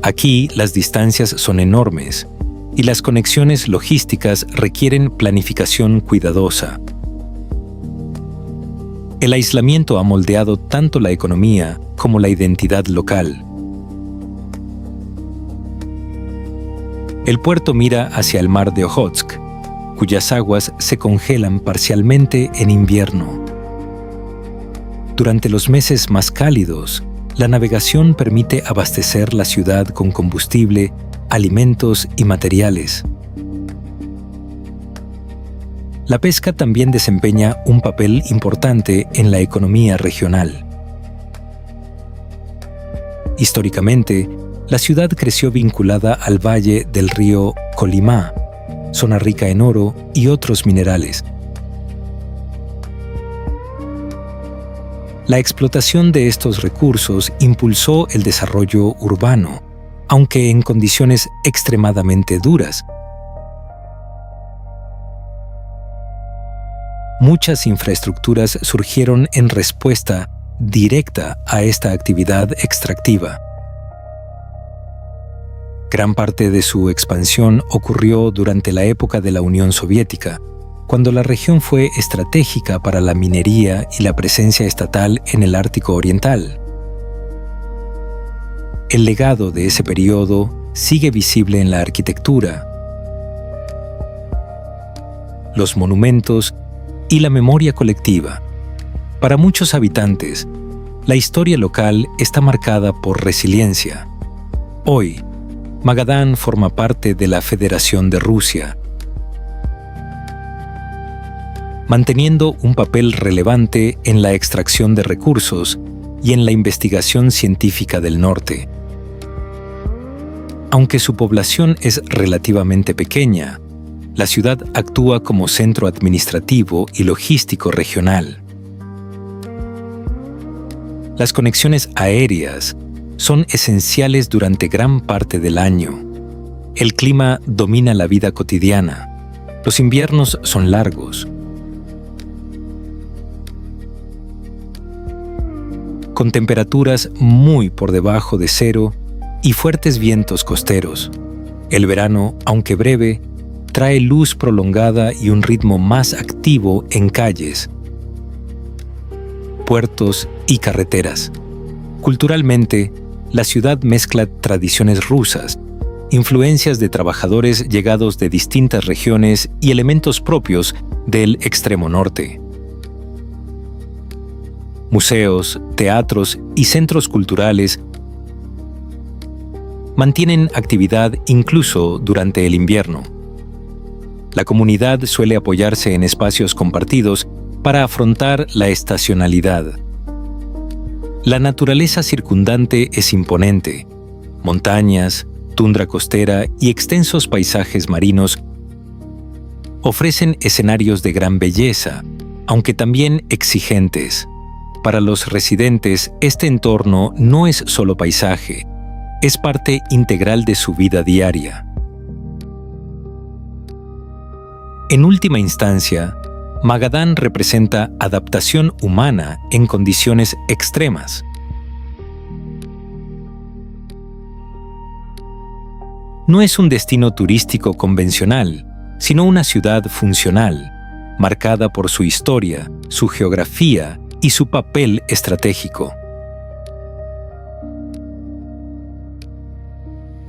Aquí las distancias son enormes y las conexiones logísticas requieren planificación cuidadosa. El aislamiento ha moldeado tanto la economía como la identidad local. El puerto mira hacia el mar de Ojotsk, cuyas aguas se congelan parcialmente en invierno. Durante los meses más cálidos, la navegación permite abastecer la ciudad con combustible, alimentos y materiales. La pesca también desempeña un papel importante en la economía regional. Históricamente, la ciudad creció vinculada al valle del río Kolyma, zona rica en oro y otros minerales. La explotación de estos recursos impulsó el desarrollo urbano aunque en condiciones extremadamente duras. Muchas infraestructuras surgieron en respuesta directa a esta actividad extractiva. Gran parte de su expansión ocurrió durante la época de la Unión Soviética, cuando la región fue estratégica para la minería y la presencia estatal en el Ártico Oriental. El legado de ese periodo sigue visible en la arquitectura, los monumentos y la memoria colectiva. Para muchos habitantes, la historia local está marcada por resiliencia. Hoy, Magadán forma parte de la Federación de Rusia, manteniendo un papel relevante en la extracción de recursos y en la investigación científica del norte. Aunque su población es relativamente pequeña, la ciudad actúa como centro administrativo y logístico regional. Las conexiones aéreas son esenciales durante gran parte del año. El clima domina la vida cotidiana. Los inviernos son largos, con temperaturas muy por debajo de cero y fuertes vientos costeros. El verano, aunque breve, trae luz prolongada y un ritmo más activo en calles, puertos y carreteras. Culturalmente, la ciudad mezcla tradiciones rusas, influencias de trabajadores llegados de distintas regiones y elementos propios del extremo norte. Museos, teatros y centros culturales mantienen actividad incluso durante el invierno. La comunidad suele apoyarse en espacios compartidos para afrontar la estacionalidad. La naturaleza circundante es imponente. Montañas, tundra costera y extensos paisajes marinos ofrecen escenarios de gran belleza, aunque también exigentes. Para los residentes, este entorno no es solo paisaje, es parte integral de su vida diaria. En última instancia, Magadán representa adaptación humana en condiciones extremas. No es un destino turístico convencional, sino una ciudad funcional, marcada por su historia, su geografía y su papel estratégico.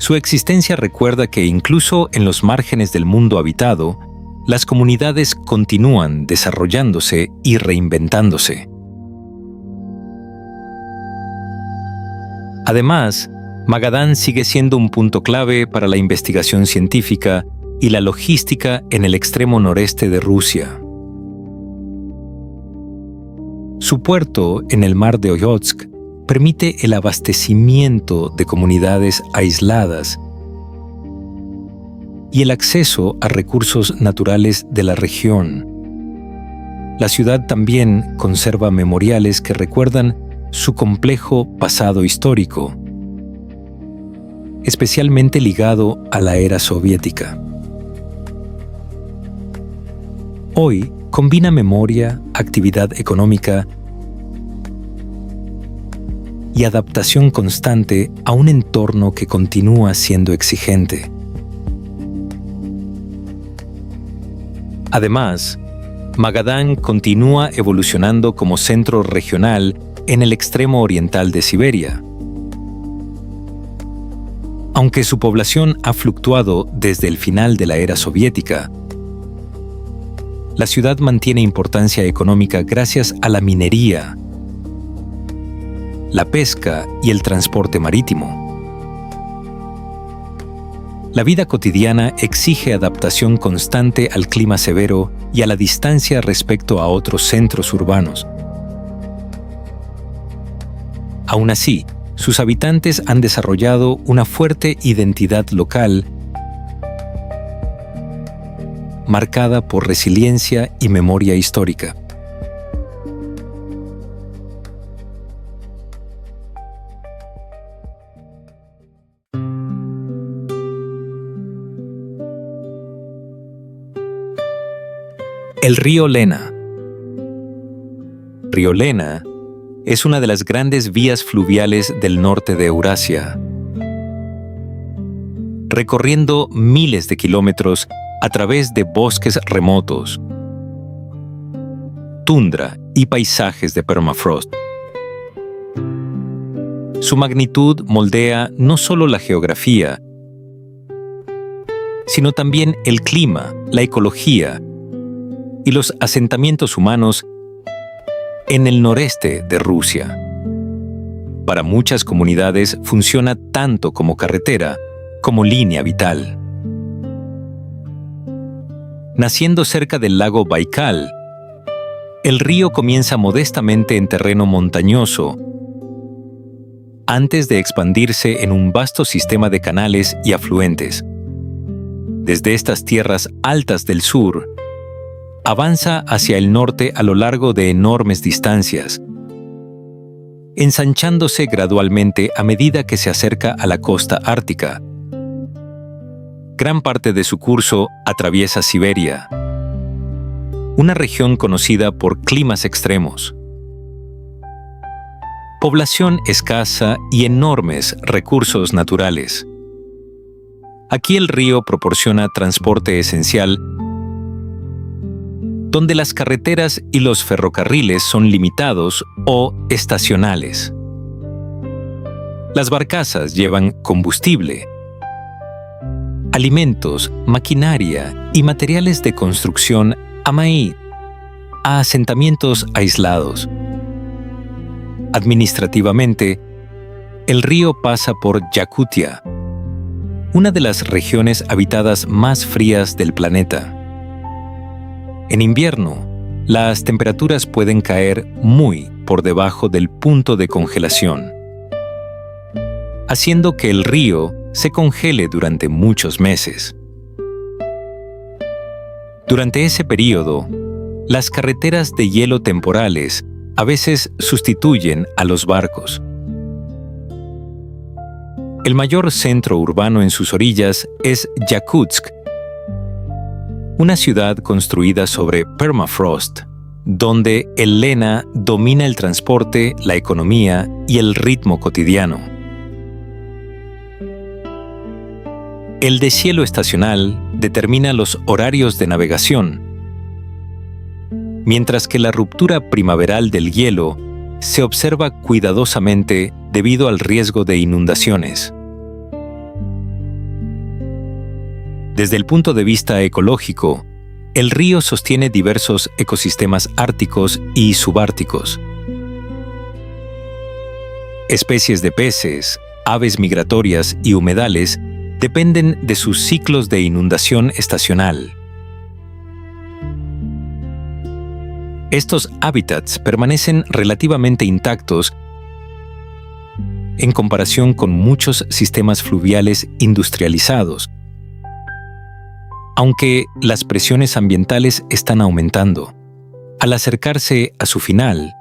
Su existencia recuerda que incluso en los márgenes del mundo habitado, las comunidades continúan desarrollándose y reinventándose. Además, Magadán sigue siendo un punto clave para la investigación científica y la logística en el extremo noreste de Rusia. Su puerto en el mar de Ojotsk permite el abastecimiento de comunidades aisladas y el acceso a recursos naturales de la región. La ciudad también conserva memoriales que recuerdan su complejo pasado histórico, especialmente ligado a la era soviética. Hoy combina memoria, actividad económica y adaptación constante a un entorno que continúa siendo exigente. Además, Magadán continúa evolucionando como centro regional en el extremo oriental de Siberia. Aunque su población ha fluctuado desde el final de la era soviética, la ciudad mantiene importancia económica gracias a la minería, la pesca y el transporte marítimo. La vida cotidiana exige adaptación constante al clima severo y a la distancia respecto a otros centros urbanos. Aún así, sus habitantes han desarrollado una fuerte identidad local marcada por resiliencia y memoria histórica. El río Lena. Río Lena es una de las grandes vías fluviales del norte de Eurasia, recorriendo miles de kilómetros a través de bosques remotos, tundra y paisajes de permafrost. Su magnitud moldea no solo la geografía, sino también el clima, la ecología y los asentamientos humanos en el noreste de Rusia. Para muchas comunidades funciona tanto como carretera como línea vital. Naciendo cerca del lago Baikal, el río comienza modestamente en terreno montañoso, antes de expandirse en un vasto sistema de canales y afluentes. Desde estas tierras altas del sur, avanza hacia el norte a lo largo de enormes distancias, ensanchándose gradualmente a medida que se acerca a la costa ártica. Gran parte de su curso atraviesa Siberia, una región conocida por climas extremos, población escasa y enormes recursos naturales. Aquí el río proporciona transporte esencial, donde las carreteras y los ferrocarriles son limitados o estacionales. Las barcazas llevan combustible, alimentos, maquinaria y materiales de construcción a asentamientos aislados. Administrativamente, el río pasa por Yakutia, una de las regiones habitadas más frías del planeta. En invierno, las temperaturas pueden caer muy por debajo del punto de congelación, haciendo que el río se congele durante muchos meses. Durante ese período, las carreteras de hielo temporales a veces sustituyen a los barcos. El mayor centro urbano en sus orillas es Yakutsk, una ciudad construida sobre permafrost, donde el Lena domina el transporte, la economía y el ritmo cotidiano. El deshielo estacional determina los horarios de navegación, mientras que la ruptura primaveral del hielo se observa cuidadosamente debido al riesgo de inundaciones. Desde el punto de vista ecológico, el río sostiene diversos ecosistemas árticos y subárticos. Especies de peces, aves migratorias y humedales dependen de sus ciclos de inundación estacional. Estos hábitats permanecen relativamente intactos en comparación con muchos sistemas fluviales industrializados, aunque las presiones ambientales están aumentando. Al acercarse a su final,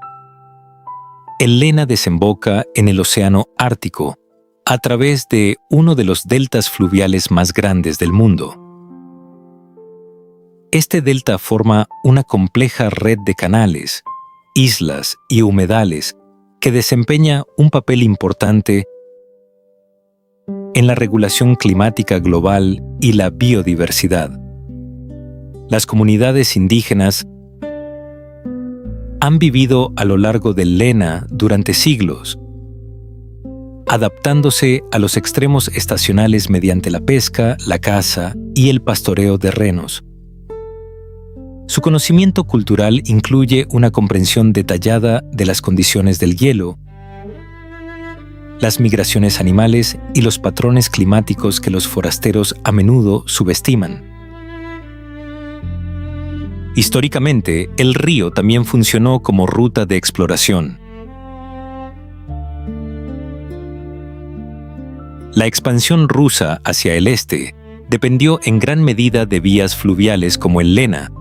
el Lena desemboca en el Océano Ártico a través de uno de los deltas fluviales más grandes del mundo. Este delta forma una compleja red de canales, islas y humedales que desempeña un papel importante en la regulación climática global y la biodiversidad. Las comunidades indígenas han vivido a lo largo del Lena durante siglos, adaptándose a los extremos estacionales mediante la pesca, la caza y el pastoreo de renos. Su conocimiento cultural incluye una comprensión detallada de las condiciones del hielo, las migraciones animales y los patrones climáticos que los forasteros a menudo subestiman. Históricamente, el río también funcionó como ruta de exploración. La expansión rusa hacia el este dependió en gran medida de vías fluviales como el Lena,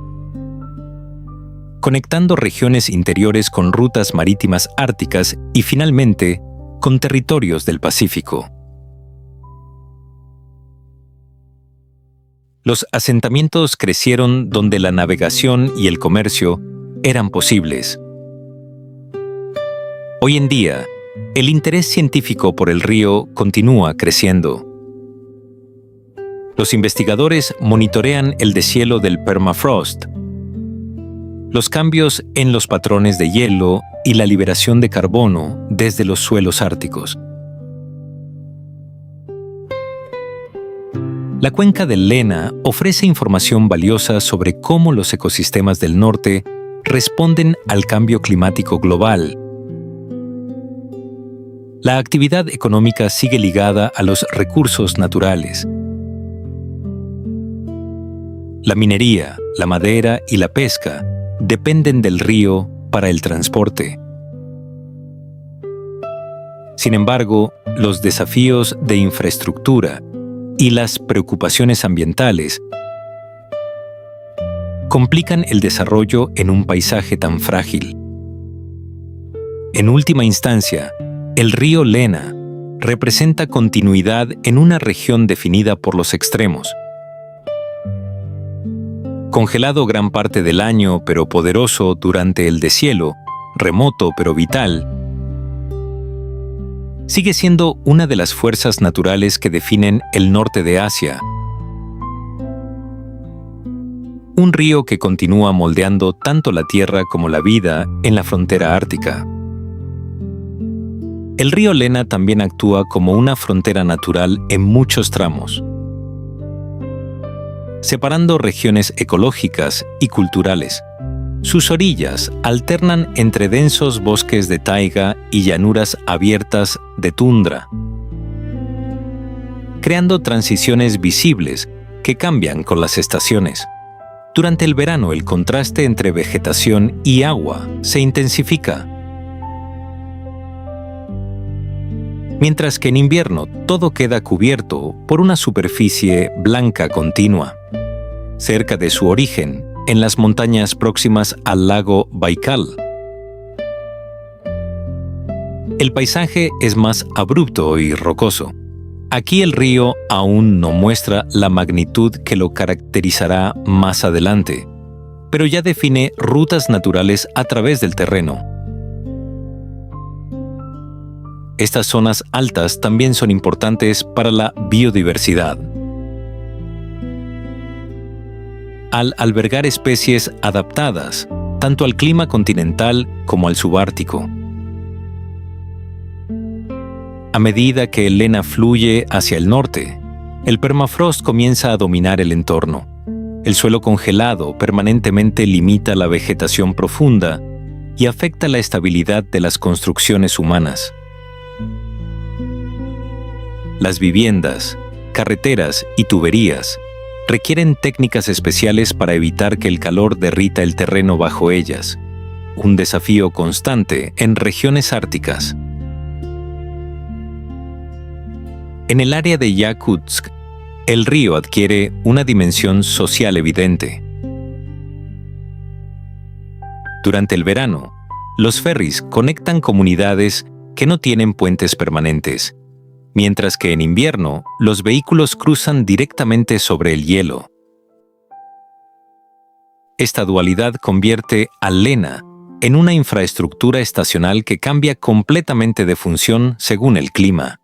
conectando regiones interiores con rutas marítimas árticas y finalmente con territorios del Pacífico. Los asentamientos crecieron donde la navegación y el comercio eran posibles. Hoy en día, el interés científico por el río continúa creciendo. Los investigadores monitorean el deshielo del permafrost, los cambios en los patrones de hielo y la liberación de carbono desde los suelos árticos. La cuenca del Lena ofrece información valiosa sobre cómo los ecosistemas del norte responden al cambio climático global. La actividad económica sigue ligada a los recursos naturales. La minería, la madera y la pesca dependen del río para el transporte. Sin embargo, los desafíos de infraestructura y las preocupaciones ambientales complican el desarrollo en un paisaje tan frágil. En última instancia, el río Lena representa continuidad en una región definida por los extremos. Congelado gran parte del año pero poderoso durante el deshielo, remoto pero vital, sigue siendo una de las fuerzas naturales que definen el norte de Asia. Un río que continúa moldeando tanto la tierra como la vida en la frontera ártica. El río Lena también actúa como una frontera natural en muchos tramos, separando regiones ecológicas y culturales. Sus orillas alternan entre densos bosques de taiga y llanuras abiertas de tundra, creando transiciones visibles que cambian con las estaciones. Durante el verano, el contraste entre vegetación y agua se intensifica, mientras que en invierno todo queda cubierto por una superficie blanca continua. Cerca de su origen, en las montañas próximas al lago Baikal, el paisaje es más abrupto y rocoso. Aquí el río aún no muestra la magnitud que lo caracterizará más adelante, pero ya define rutas naturales a través del terreno. Estas zonas altas también son importantes para la biodiversidad, al albergar especies adaptadas tanto al clima continental como al subártico. A medida que el Lena fluye hacia el norte, el permafrost comienza a dominar el entorno. El suelo congelado permanentemente limita la vegetación profunda y afecta la estabilidad de las construcciones humanas. Las viviendas, carreteras y tuberías requieren técnicas especiales para evitar que el calor derrita el terreno bajo ellas, un desafío constante en regiones árticas. En el área de Yakutsk, el río adquiere una dimensión social evidente. Durante el verano, los ferries conectan comunidades que no tienen puentes permanentes, mientras que en invierno los vehículos cruzan directamente sobre el hielo. Esta dualidad convierte al Lena en una infraestructura estacional que cambia completamente de función según el clima.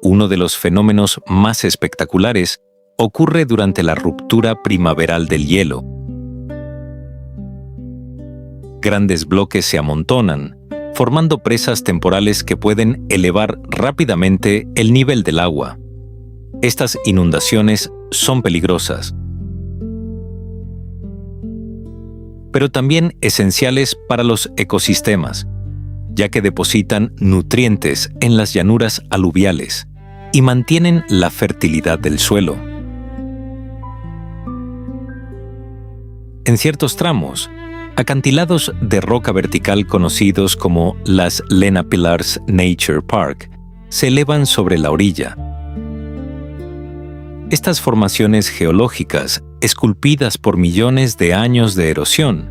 Uno de los fenómenos más espectaculares ocurre durante la ruptura primaveral del hielo. Grandes bloques se amontonan, formando presas temporales que pueden elevar rápidamente el nivel del agua. Estas inundaciones son peligrosas, pero también esenciales para los ecosistemas, ya que depositan nutrientes en las llanuras aluviales y mantienen la fertilidad del suelo. En ciertos tramos, acantilados de roca vertical conocidos como las Lena Pillars Nature Park se elevan sobre la orilla. Estas formaciones geológicas, esculpidas por millones de años de erosión,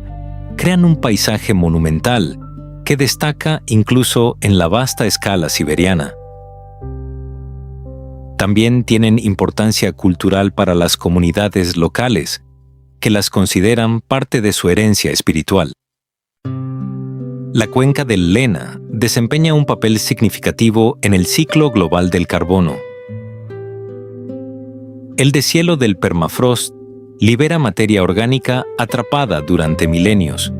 crean un paisaje monumental que destaca incluso en la vasta escala siberiana. También tienen importancia cultural para las comunidades locales, que las consideran parte de su herencia espiritual. La cuenca del Lena desempeña un papel significativo en el ciclo global del carbono. El deshielo del permafrost libera materia orgánica atrapada durante milenios,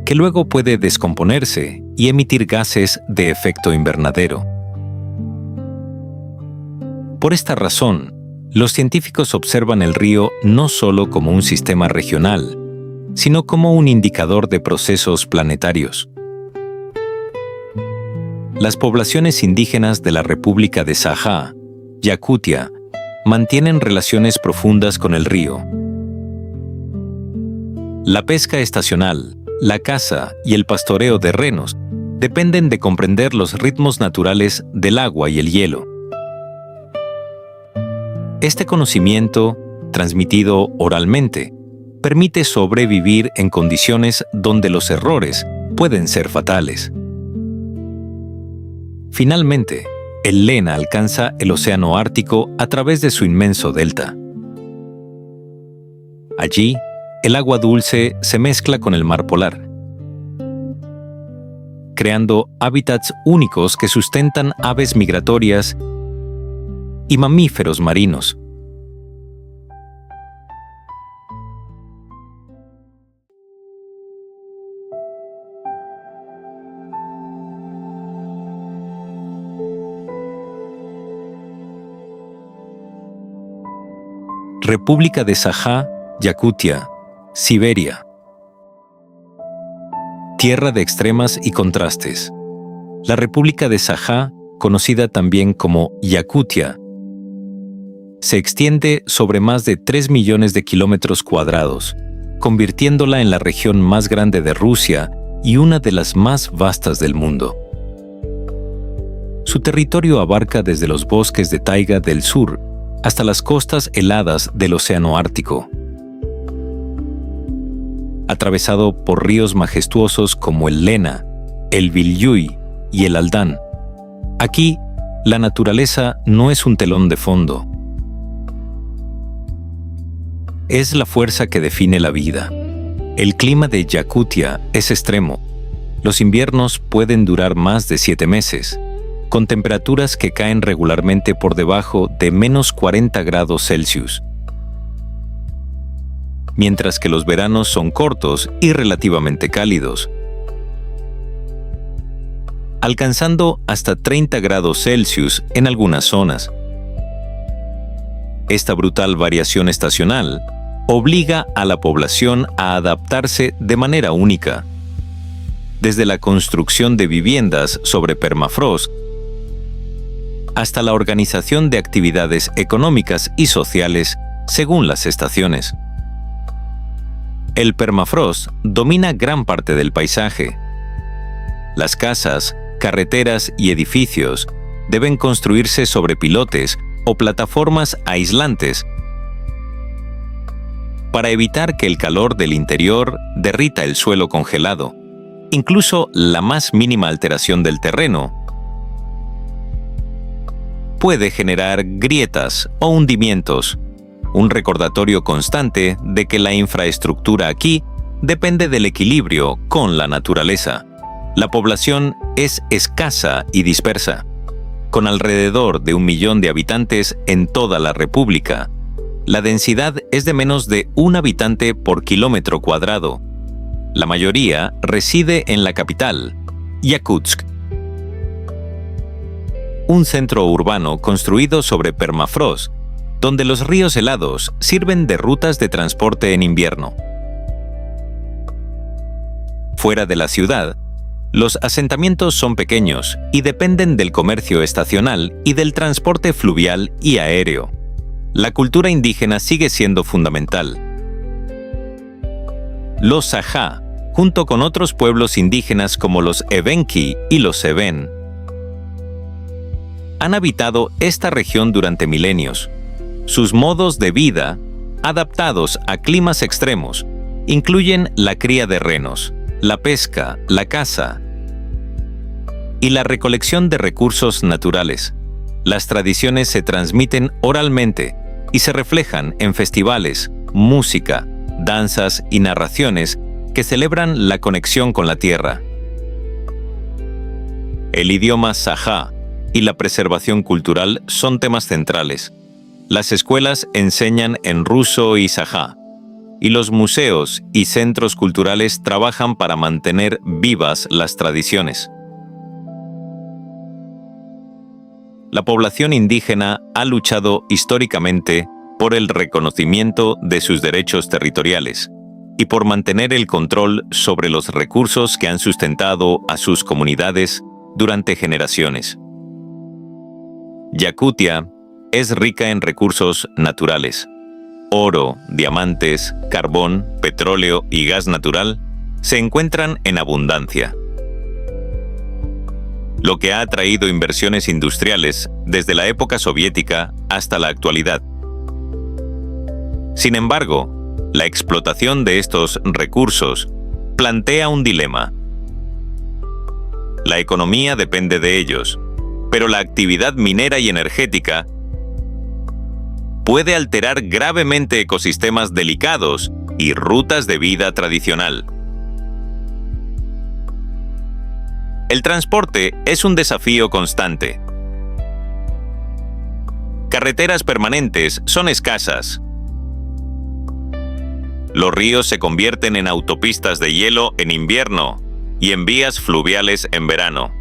que luego puede descomponerse y emitir gases de efecto invernadero. Por esta razón, los científicos observan el río no solo como un sistema regional, sino como un indicador de procesos planetarios. Las poblaciones indígenas de la República de Sajá, Yakutia, mantienen relaciones profundas con el río. La pesca estacional, la caza y el pastoreo de renos dependen de comprender los ritmos naturales del agua y el hielo. Este conocimiento, transmitido oralmente, permite sobrevivir en condiciones donde los errores pueden ser fatales. Finalmente, el Lena alcanza el océano Ártico a través de su inmenso delta. Allí, el agua dulce se mezcla con el mar polar, creando hábitats únicos que sustentan aves migratorias y mamíferos marinos. República de Sajá, Yakutia, Siberia. Tierra de extremas y contrastes. La República de Sajá, conocida también como Yakutia, se extiende sobre más de 3 millones de kilómetros cuadrados, convirtiéndola en la región más grande de Rusia y una de las más vastas del mundo. Su territorio abarca desde los bosques de taiga del sur hasta las costas heladas del Océano Ártico. Atravesado por ríos majestuosos como el Lena, el Vilyuy y el Aldan. Aquí, la naturaleza no es un telón de fondo. Es la fuerza que define la vida. El clima de Yakutia es extremo. Los inviernos pueden durar más de 7 meses, con temperaturas que caen regularmente por debajo de menos 40 grados Celsius. Mientras que los veranos son cortos y relativamente cálidos, alcanzando hasta 30 grados Celsius en algunas zonas. Esta brutal variación estacional obliga a la población a adaptarse de manera única, desde la construcción de viviendas sobre permafrost hasta la organización de actividades económicas y sociales según las estaciones. El permafrost domina gran parte del paisaje. Las casas, carreteras y edificios deben construirse sobre pilotes o plataformas aislantes para evitar que el calor del interior derrita el suelo congelado. Incluso la más mínima alteración del terreno puede generar grietas o hundimientos, un recordatorio constante de que la infraestructura aquí depende del equilibrio con la naturaleza. La población es escasa y dispersa, con alrededor de 1 millón de habitantes en toda la República. La densidad es de menos de 1 habitante por kilómetro cuadrado. La mayoría reside en la capital, Yakutsk. Un centro urbano construido sobre permafrost, donde los ríos helados sirven de rutas de transporte en invierno. Fuera de la ciudad, los asentamientos son pequeños y dependen del comercio estacional y del transporte fluvial y aéreo. La cultura indígena sigue siendo fundamental. Los Sajá, junto con otros pueblos indígenas como los Evenki y los Seven, han habitado esta región durante milenios. Sus modos de vida, adaptados a climas extremos, incluyen la cría de renos, la pesca, la caza y la recolección de recursos naturales. Las tradiciones se transmiten oralmente y se reflejan en festivales, música, danzas y narraciones que celebran la conexión con la tierra. El idioma sajá y la preservación cultural son temas centrales. Las escuelas enseñan en ruso y sajá, y los museos y centros culturales trabajan para mantener vivas las tradiciones. La población indígena ha luchado históricamente por el reconocimiento de sus derechos territoriales y por mantener el control sobre los recursos que han sustentado a sus comunidades durante generaciones. Yakutia es rica en recursos naturales. Oro, diamantes, carbón, petróleo y gas natural se encuentran en abundancia, lo que ha atraído inversiones industriales desde la época soviética hasta la actualidad. Sin embargo, la explotación de estos recursos plantea un dilema. La economía depende de ellos, pero la actividad minera y energética puede alterar gravemente ecosistemas delicados y rutas de vida tradicional. El transporte es un desafío constante. Carreteras permanentes son escasas. Los ríos se convierten en autopistas de hielo en invierno y en vías fluviales en verano.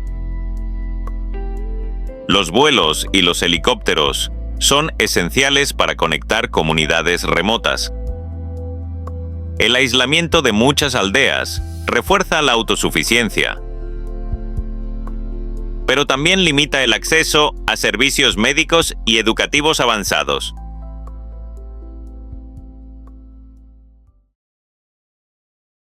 Los vuelos y los helicópteros son esenciales para conectar comunidades remotas. El aislamiento de muchas aldeas refuerza la autosuficiencia, pero también limita el acceso a servicios médicos y educativos avanzados.